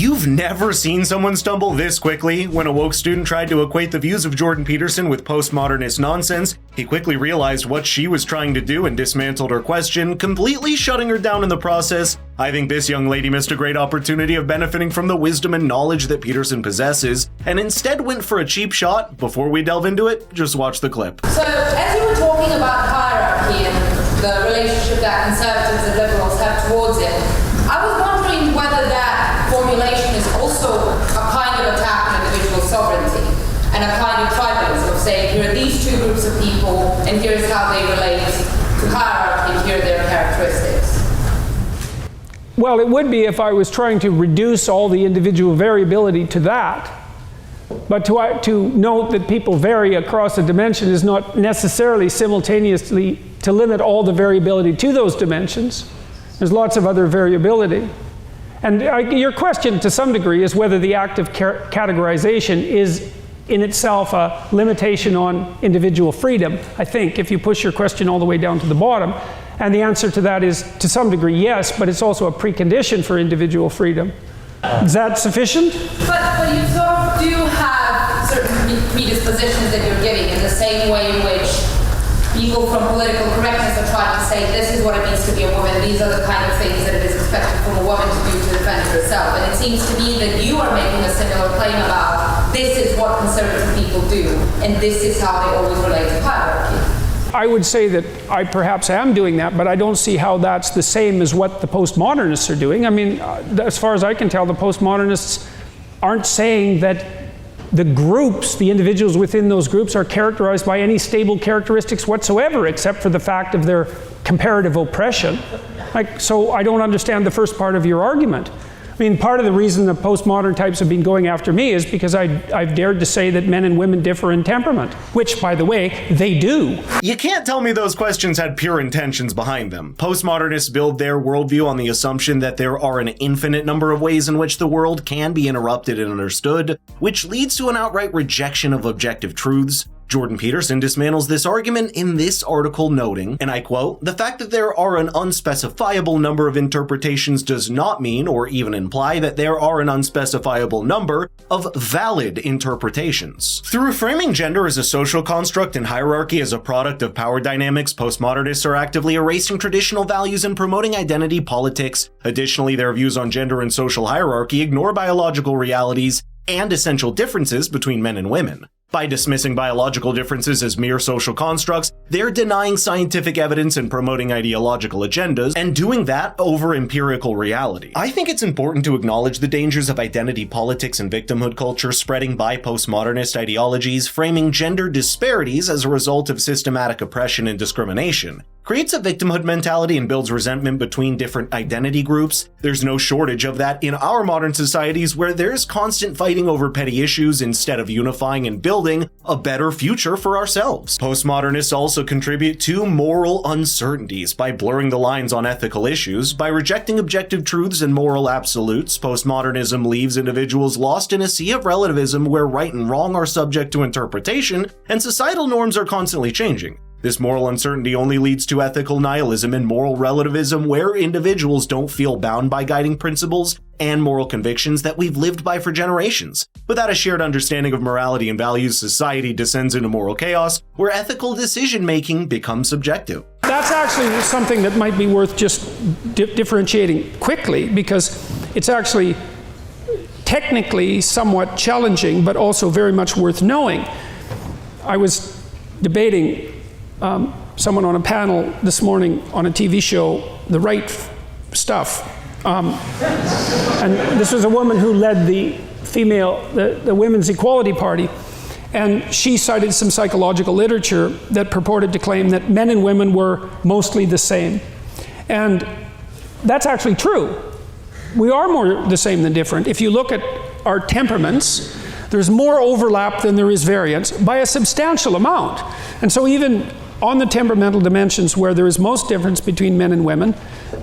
You've never seen someone stumble this quickly. When a woke student tried to equate the views of Jordan Peterson with postmodernist nonsense, he quickly realized what she was trying to do and dismantled her question, completely shutting her down in the process. I think this young lady missed a great opportunity of benefiting from the wisdom and knowledge that Peterson possesses, and instead went for a cheap shot. Before we delve into it, just watch the clip. So, as you were talking about hierarchy and the relationship that conservatives and liberals have towards it, I was wondering whether that formulation is also a kind of attack on individual sovereignty and a kind of tribalism of saying, here are these two groups of people and here's how they relate to hierarchy, here are their characteristics. Well, it would be if I was trying to reduce all the individual variability to that. But to note that people vary across a dimension is not necessarily simultaneously to limit all the variability to those dimensions. There's lots of other variability. And your question to some degree is whether the act of categorization is in itself a limitation on individual freedom, I think, if you push your question all the way down to the bottom. And the answer to that is, to some degree, yes, but it's also a precondition for individual freedom. Is that sufficient? But you sort of do have certain predispositions that you're giving in the same way in which people from political correctness are trying to say this is what it means to be a woman, these are the kind of things that it is expected from a woman to do to defend herself. And it seems to me that you are making a similar claim about this is what conservative people do, and this is how they always relate to hierarchy. I would say that I perhaps am doing that, but I don't see how that's the same as what the postmodernists are doing. I mean, as far as I can tell, the postmodernists aren't saying that the groups, the individuals within those groups, are characterized by any stable characteristics whatsoever, except for the fact of their comparative oppression. So I don't understand the first part of your argument. I mean, part of the reason the postmodern types have been going after me is because I've dared to say that men and women differ in temperament, which, by the way, they do. You can't tell me those questions had pure intentions behind them. Postmodernists build their worldview on the assumption that there are an infinite number of ways in which the world can be interrupted and understood, which leads to an outright rejection of objective truths. Jordan Peterson dismantles this argument in this article, noting, and I quote, "The fact that there are an unspecifiable number of interpretations does not mean or even imply that there are an unspecifiable number of valid interpretations." Through framing gender as a social construct and hierarchy as a product of power dynamics, postmodernists are actively erasing traditional values and promoting identity politics. Additionally, their views on gender and social hierarchy ignore biological realities and essential differences between men and women. By dismissing biological differences as mere social constructs, they're denying scientific evidence and promoting ideological agendas, and doing that over empirical reality. I think it's important to acknowledge the dangers of identity politics and victimhood culture spreading by postmodernist ideologies, framing gender disparities as a result of systematic oppression and discrimination. Creates a victimhood mentality and builds resentment between different identity groups. There's no shortage of that in our modern societies where there's constant fighting over petty issues instead of unifying and building a better future for ourselves. Postmodernists also contribute to moral uncertainties by blurring the lines on ethical issues. By rejecting objective truths and moral absolutes, postmodernism leaves individuals lost in a sea of relativism where right and wrong are subject to interpretation and societal norms are constantly changing. This moral uncertainty only leads to ethical nihilism and moral relativism where individuals don't feel bound by guiding principles and moral convictions that we've lived by for generations. Without a shared understanding of morality and values, society descends into moral chaos where ethical decision-making becomes subjective. That's actually something that might be worth just differentiating quickly, because it's actually technically somewhat challenging, but also very much worth knowing. I was debating someone on a panel this morning on a TV show, The Right Stuff. And this was a woman who led the Women's Equality Party. And she cited some psychological literature that purported to claim that men and women were mostly the same. And that's actually true. We are more the same than different. If you look at our temperaments, there's more overlap than there is variance by a substantial amount. And so even on the temperamental dimensions where there is most difference between men and women,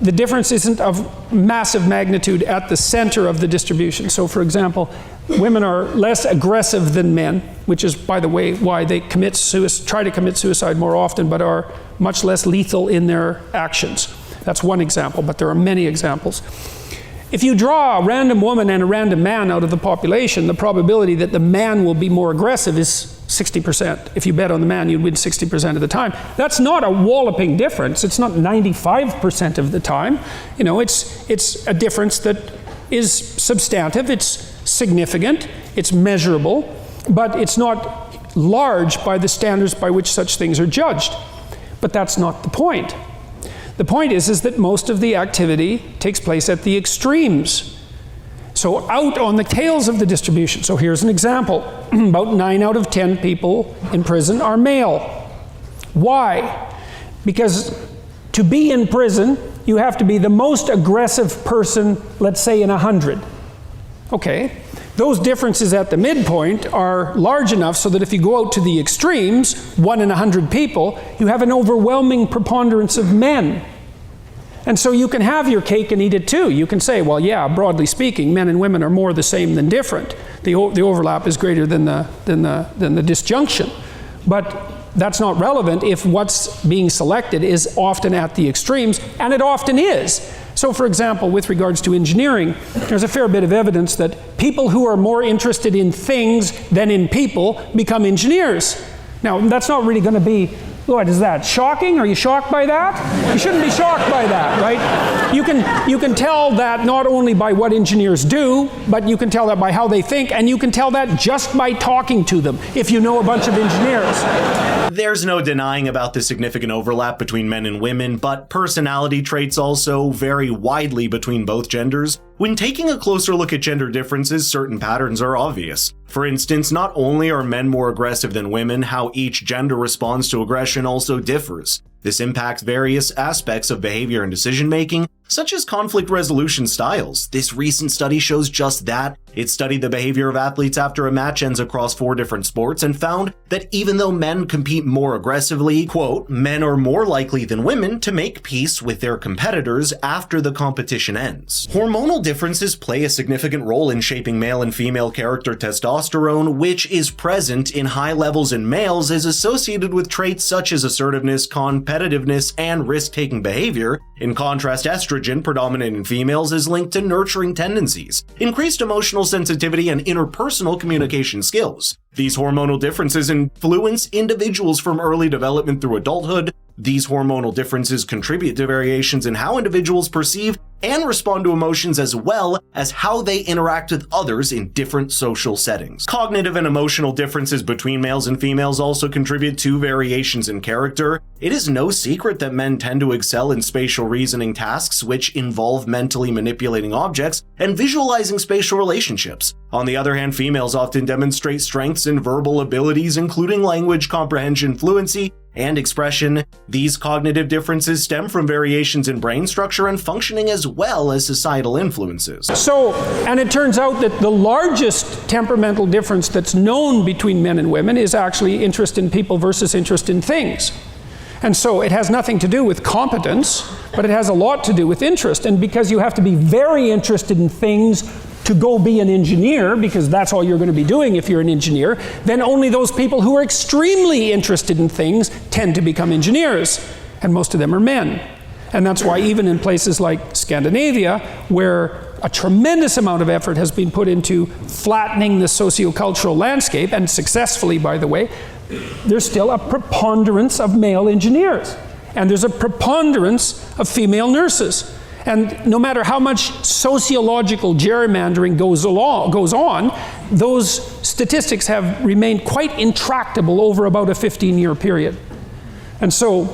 the difference isn't of massive magnitude at the center of the distribution. So for example, women are less aggressive than men, which is, by the way, why they try to commit suicide more often, but are much less lethal in their actions. That's one example, but there are many examples. If you draw a random woman and a random man out of the population, the probability that the man will be more aggressive is 60%. If you bet on the man, you'd win 60% of the time. That's not a walloping difference. It's not 95% of the time. You know, it's a difference that is substantive, it's significant, it's measurable, but it's not large by the standards by which such things are judged. But that's not the point. The point is that most of the activity takes place at the extremes. So out on the tails of the distribution. So here's an example. About 9 out of 10 people in prison are male. Why? Because to be in prison, you have to be the most aggressive person, let's say in 100. Okay. Those differences at the midpoint are large enough so that if you go out to the extremes, 1 in 100 people, you have an overwhelming preponderance of men. And so you can have your cake and eat it too. You can say, well, yeah, broadly speaking, men and women are more the same than different. The overlap is greater than the disjunction. But that's not relevant if what's being selected is often at the extremes, and it often is. So for example, with regards to engineering, there's a fair bit of evidence that people who are more interested in things than in people become engineers. Now, that's not really going to be, what is that, shocking? Are you shocked by that? You shouldn't be shocked by that, right? You can tell that not only by what engineers do, but you can tell that by how they think, and you can tell that just by talking to them, if you know a bunch of engineers. There's no denying about the significant overlap between men and women, but personality traits also vary widely between both genders. When taking a closer look at gender differences, certain patterns are obvious. For instance, not only are men more aggressive than women, how each gender responds to aggression also differs. This impacts various aspects of behavior and decision-making, such as conflict resolution styles. This recent study shows just that. It studied the behavior of athletes after a match ends across 4 different sports and found that even though men compete more aggressively, quote, men are more likely than women to make peace with their competitors after the competition ends. Hormonal differences play a significant role in shaping male and female character. Testosterone, which is present in high levels in males, is associated with traits such as assertiveness, competitiveness, and risk-taking behavior. In contrast, estrogen, predominant in females, is linked to nurturing tendencies, increased emotional sensitivity, and interpersonal communication skills. These hormonal differences influence individuals from early development through adulthood. These hormonal differences contribute to variations in how individuals perceive and respond to emotions, as well as how they interact with others in different social settings. Cognitive and emotional differences between males and females also contribute to variations in character. It is no secret that men tend to excel in spatial reasoning tasks, which involve mentally manipulating objects and visualizing spatial relationships. On the other hand, females often demonstrate strengths in verbal abilities, including language comprehension, fluency, and expression. These cognitive differences stem from variations in brain structure and functioning, as well as societal influences. So, and it turns out that the largest temperamental difference that's known between men and women is actually interest in people versus interest in things. And so it has nothing to do with competence, but it has a lot to do with interest. And because you have to be very interested in things to go be an engineer, because that's all you're going to be doing if you're an engineer, then only those people who are extremely interested in things tend to become engineers, and most of them are men. And that's why even in places like Scandinavia, where a tremendous amount of effort has been put into flattening the sociocultural landscape, and successfully, by the way, there's still a preponderance of male engineers, and there's a preponderance of female nurses. And no matter how much sociological gerrymandering goes on, those statistics have remained quite intractable over about a 15-year period. And so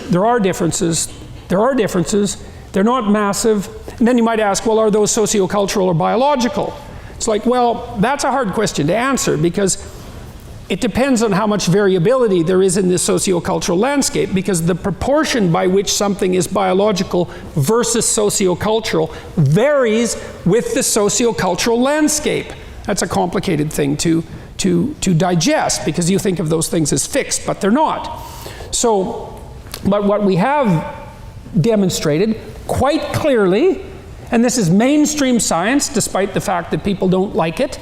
there are differences. They're not massive. And then you might ask, well, are those sociocultural or biological? It's like, well, that's a hard question to answer, because it depends on how much variability there is in this sociocultural landscape, because the proportion by which something is biological versus sociocultural varies with the sociocultural landscape. That's a complicated thing to digest, because you think of those things as fixed, but they're not. So, but what we have demonstrated quite clearly, and this is mainstream science, despite the fact that people don't like it,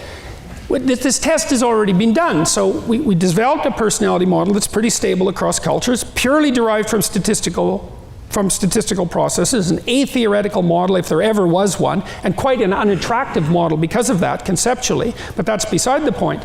this test has already been done. So we developed a personality model that's pretty stable across cultures, purely derived from statistical from statistical processes, an atheoretical model if there ever was one, and quite an unattractive model because of that conceptually, but that's beside the point.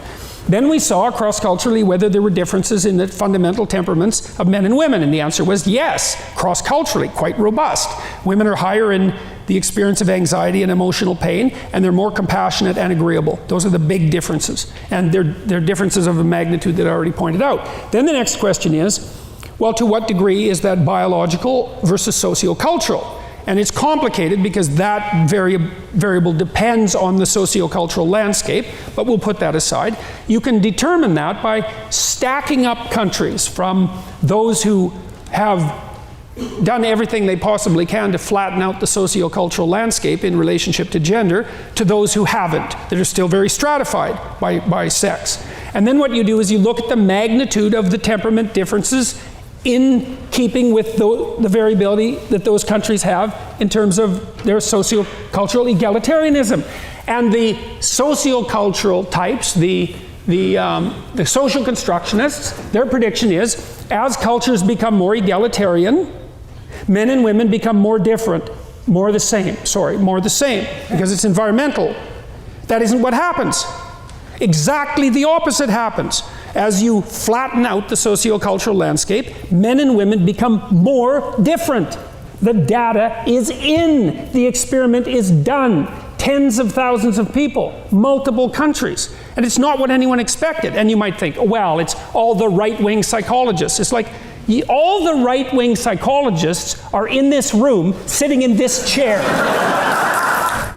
Then we saw cross-culturally whether there were differences in the fundamental temperaments of men and women, and the answer was yes, cross-culturally, quite robust. Women are higher in the experience of anxiety and emotional pain, and they're more compassionate and agreeable. Those are the big differences, and they're differences of a magnitude that I already pointed out. Then the next question is, well, to what degree is that biological versus sociocultural? And it's complicated because that variable depends on the sociocultural landscape, but we'll put that aside. You can determine that by stacking up countries from those who have done everything they possibly can to flatten out the sociocultural landscape in relationship to gender, to those who haven't, that are still very stratified by sex. And then what you do is you look at the magnitude of the temperament differences in keeping with the variability that those countries have in terms of their sociocultural egalitarianism. And the sociocultural types, the social constructionists, their prediction is, as cultures become more egalitarian, men and women become more different, more the same, because it's environmental. That isn't what happens. Exactly the opposite happens. As you flatten out the sociocultural landscape, men and women become more different. The data is in. The experiment is done. Tens of thousands of people, multiple countries. And it's not what anyone expected. And you might think, well, it's all the right-wing psychologists. It's like, all the right-wing psychologists are in this room, sitting in this chair.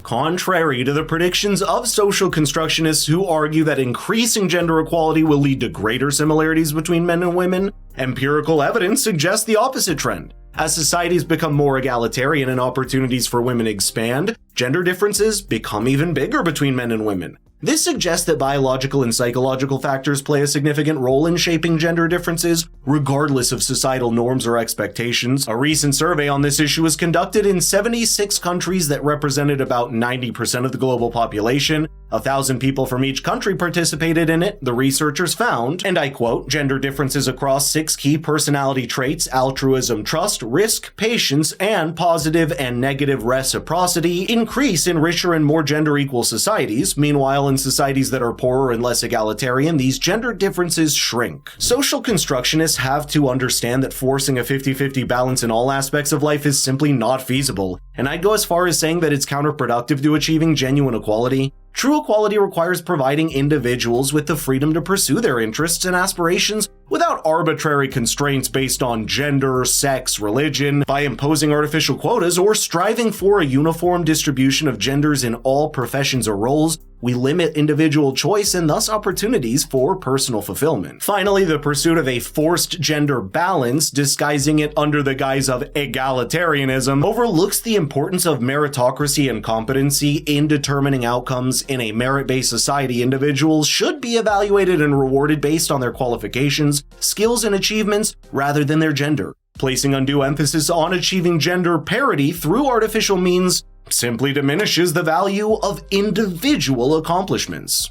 Contrary to the predictions of social constructionists who argue that increasing gender equality will lead to greater similarities between men and women, empirical evidence suggests the opposite trend. As societies become more egalitarian and opportunities for women expand, gender differences become even bigger between men and women. This suggests that biological and psychological factors play a significant role in shaping gender differences, regardless of societal norms or expectations. A recent survey on this issue was conducted in 76 countries that represented about 90% of the global population. 1,000 people from each country participated in it. The researchers found, and I quote, gender differences across 6 key personality traits: altruism, trust, risk, patience, and positive and negative reciprocity increase in richer and more gender-equal societies. Meanwhile, in societies that are poorer and less egalitarian, these gender differences shrink. Social constructionists have to understand that forcing a 50-50 balance in all aspects of life is simply not feasible, and I'd go as far as saying that it's counterproductive to achieving genuine equality. True equality requires providing individuals with the freedom to pursue their interests and aspirations without arbitrary constraints based on gender, sex, religion, by imposing artificial quotas or striving for a uniform distribution of genders in all professions or roles. We limit individual choice and thus opportunities for personal fulfillment. Finally, the pursuit of a forced gender balance, disguising it under the guise of egalitarianism, overlooks the importance of meritocracy and competency in determining outcomes. In a merit-based society, individuals should be evaluated and rewarded based on their qualifications, skills, and achievements rather than their gender. Placing undue emphasis on achieving gender parity through artificial means simply diminishes the value of individual accomplishments.